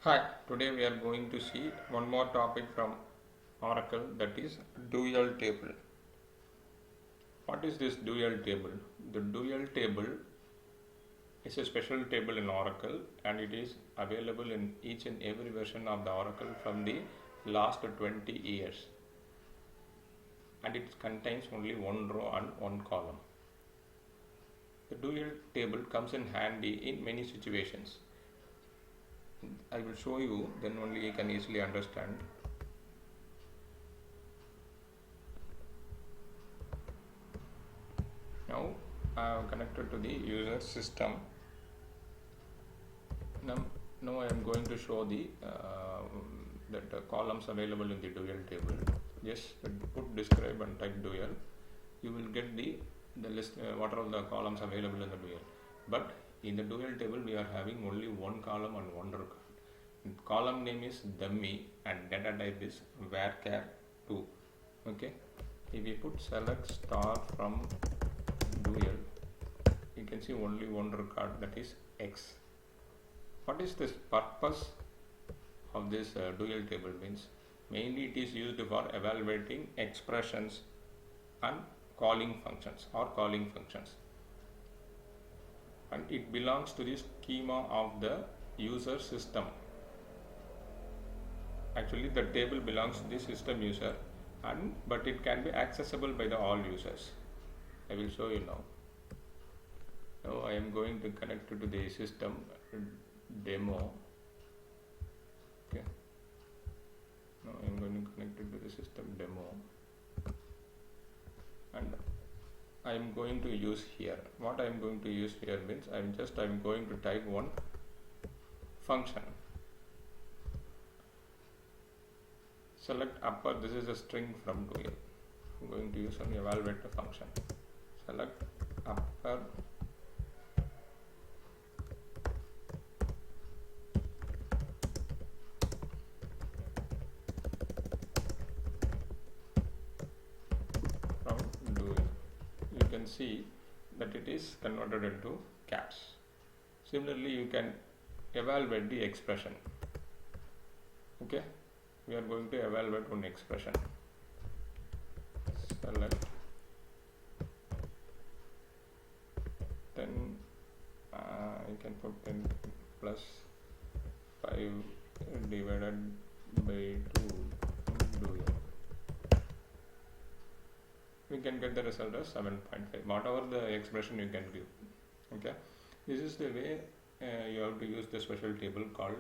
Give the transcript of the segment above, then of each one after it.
Hi, today we are going to see one more topic from Oracle, that is dual table. What is this dual table? The dual table is a special table in Oracle and it is available in each and every version of the Oracle from the last 20 years, and it contains only one row and one column. The dual table comes in handy in many situations. I will show you, then only you can easily understand. Now I have connected to the user system. Now I am going to show the columns available in the dual table. Just put describe and type dual. You will get the list what are all the columns available in the dual. But in the dual table we are having only one column and one record. Column name is dummy and data type is varchar2. Okay. If we put select star from dual, you can see only one record, that is X. What is this purpose of this dual table? Means mainly it is used for evaluating expressions and calling functions and it belongs to the schema of the user system. Actually the table belongs to the system user, but it can be accessible by the all users. I will show you now. Now I am going to connect it to the system demo. Okay. Now I am going to connect it to the system demo, and I am going to use here. What I am going to use here means I am going to type one function. Select upper. This is a string from dual. I am going to use an evaluate function. Select upper from dual. You can see that it is converted into caps. Similarly, you can evaluate the expression. Okay, we are going to evaluate one expression. Select 10, you can put 10 plus 5 divided by 2 dual. We can get the result as 7.5, whatever the expression you can give. Okay, this is the way you have to use the special table called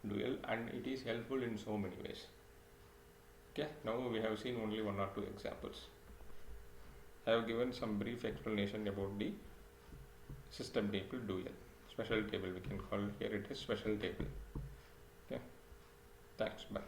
dual, and it is helpful in so many ways. Okay, now we have seen only one or two examples. I have given some brief explanation about the system table dual. Special table we can call, here it is special table. Okay, thanks, bye.